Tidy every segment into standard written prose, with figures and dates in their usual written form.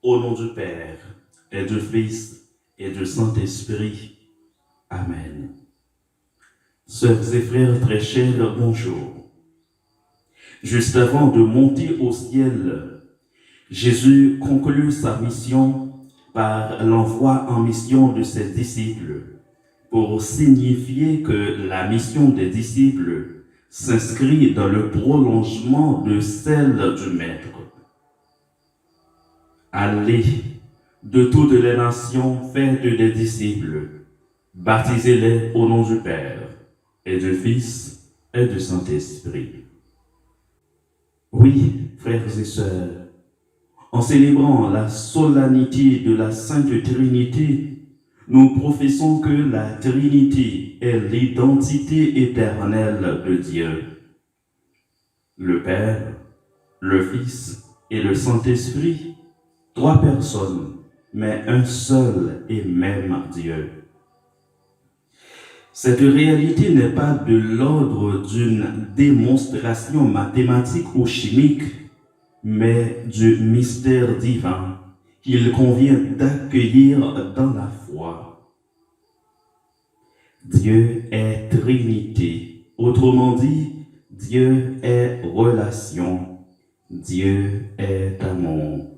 Au nom du Père, et du Fils, et du Saint-Esprit. Amen. Sœurs et frères très chers, bonjour. Juste avant de monter au ciel, Jésus conclut sa mission par l'envoi en mission de ses disciples, pour signifier que la mission des disciples s'inscrit dans le prolongement de celle du Maître. Allez de toutes les nations, faites des disciples, baptisez-les au nom du Père, et du Fils, et du Saint-Esprit. Oui, frères et sœurs, en célébrant la solennité de la Sainte Trinité, nous professons que la Trinité est l'identité éternelle de Dieu. Le Père, le Fils et le Saint-Esprit, trois personnes, mais un seul et même Dieu. Cette réalité n'est pas de l'ordre d'une démonstration mathématique ou chimique, mais du mystère divin qu'il convient d'accueillir dans la foi. Dieu est Trinité, autrement dit, Dieu est relation, Dieu est amour.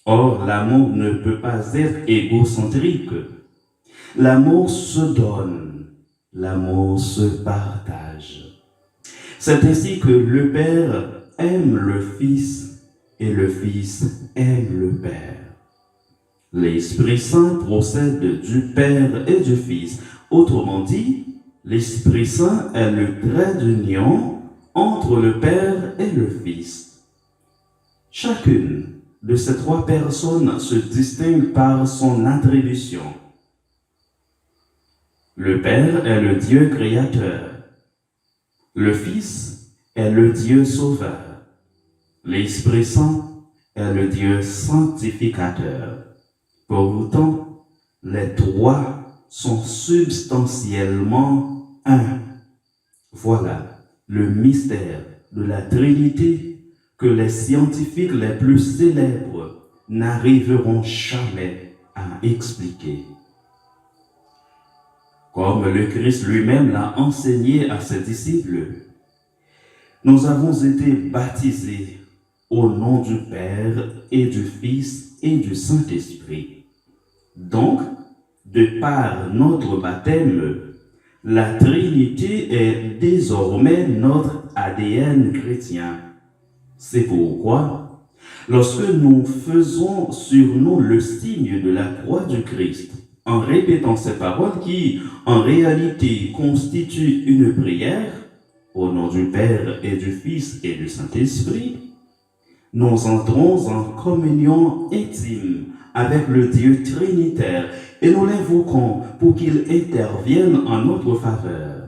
Or, l'amour ne peut pas être égocentrique. L'amour se donne, l'amour se partage. C'est ainsi que le Père aime le Fils et le Fils aime le Père. L'Esprit Saint procède du Père et du Fils. Autrement dit, l'Esprit Saint est le trait d'union entre le Père et le Fils. Chacune de ces trois personnes se distingue par son attribution. Le Père est le Dieu créateur. Le Fils est le Dieu sauveur. L'Esprit Saint est le Dieu sanctificateur. Pourtant, les trois sont substantiellement un. Voilà le mystère de la Trinité que les scientifiques les plus célèbres n'arriveront jamais à expliquer. Comme le Christ lui-même l'a enseigné à ses disciples, nous avons été baptisés au nom du Père et du Fils et du Saint-Esprit. Donc, de par notre baptême, la Trinité est désormais notre ADN chrétien. C'est pourquoi, lorsque nous faisons sur nous le signe de la croix du Christ, en répétant ces paroles qui, en réalité, constituent une prière, au nom du Père et du Fils et du Saint-Esprit, nous entrons en communion intime avec le Dieu trinitaire et nous l'invoquons pour qu'il intervienne en notre faveur.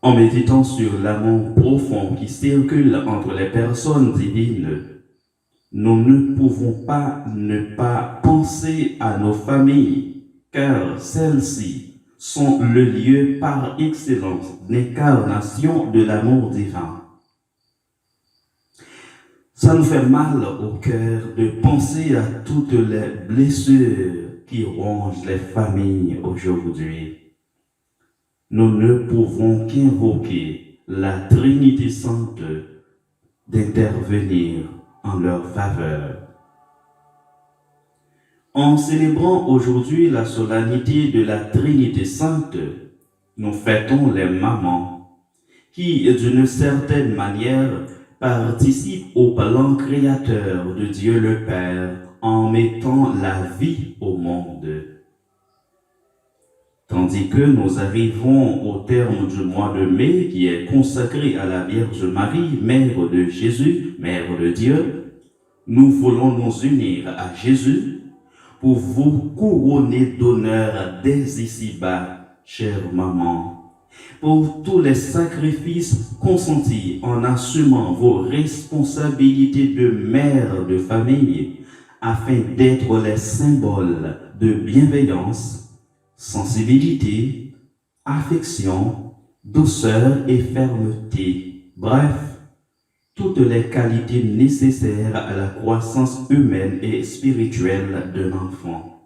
En méditant sur l'amour profond qui circule entre les personnes divines, nous ne pouvons pas ne pas penser à nos familles, car celles-ci sont le lieu par excellence d'incarnation de l'amour divin. Ça nous fait mal au cœur de penser à toutes les blessures qui rongent les familles aujourd'hui. Nous ne pouvons qu'invoquer la Trinité Sainte d'intervenir en leur faveur. En célébrant aujourd'hui la solennité de la Trinité Sainte, nous fêtons les mamans qui, d'une certaine manière, participent au plan créateur de Dieu le Père en mettant la vie au monde. Tandis que nous arrivons au terme du mois de mai qui est consacré à la Vierge Marie, Mère de Jésus, Mère de Dieu, nous voulons nous unir à Jésus pour vous couronner d'honneur dès ici-bas, chère maman, pour tous les sacrifices consentis en assumant vos responsabilités de mère de famille, afin d'être les symboles de bienveillance, sensibilité, affection, douceur et fermeté. Bref, toutes les qualités nécessaires à la croissance humaine et spirituelle d'un enfant.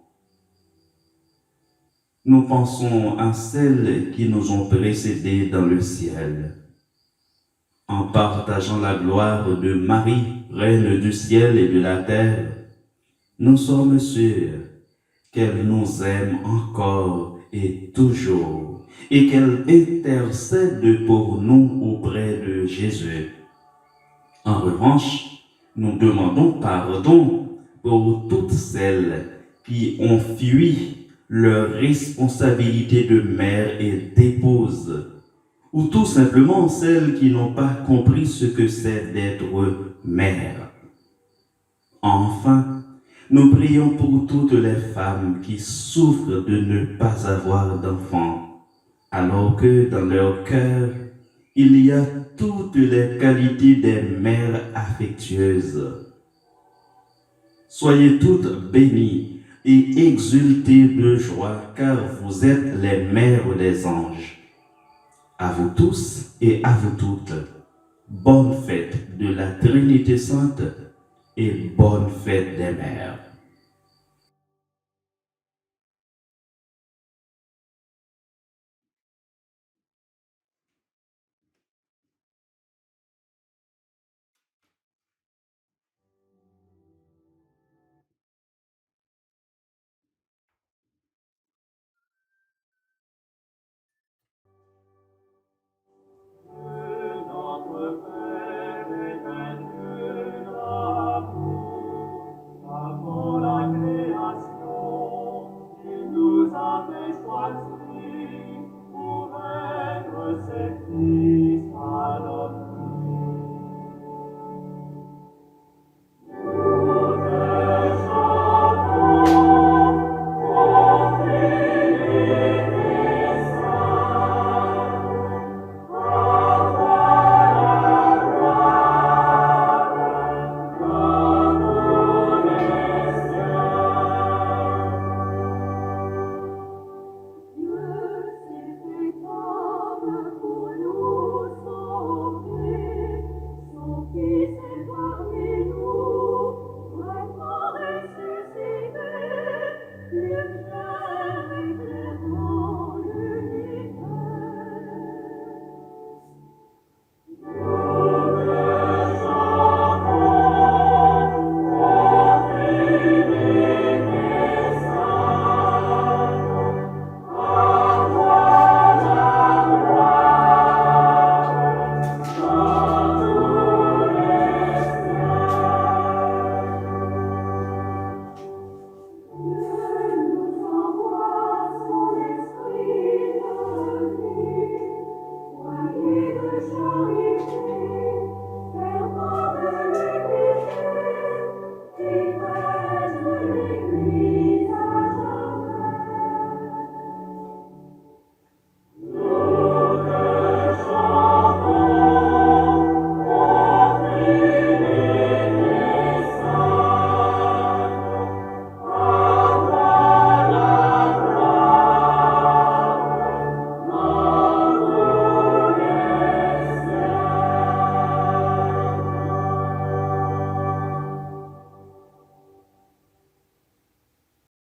Nous pensons à celles qui nous ont précédés dans le ciel. En partageant la gloire de Marie, Reine du ciel et de la terre, nous sommes sûrs qu'elle nous aime encore et toujours, et qu'elle intercède pour nous auprès de Jésus. En revanche, nous demandons pardon pour toutes celles qui ont fui leur responsabilité de mère et d'épouse, ou tout simplement celles qui n'ont pas compris ce que c'est d'être mère. Enfin, nous prions pour toutes les femmes qui souffrent de ne pas avoir d'enfants, alors que dans leur cœur, il y a toutes les qualités des mères affectueuses. Soyez toutes bénies et exultez de joie, car vous êtes les mères des anges. À vous tous et à vous toutes, bonne fête de la Trinité Sainte et bonne fête des mères.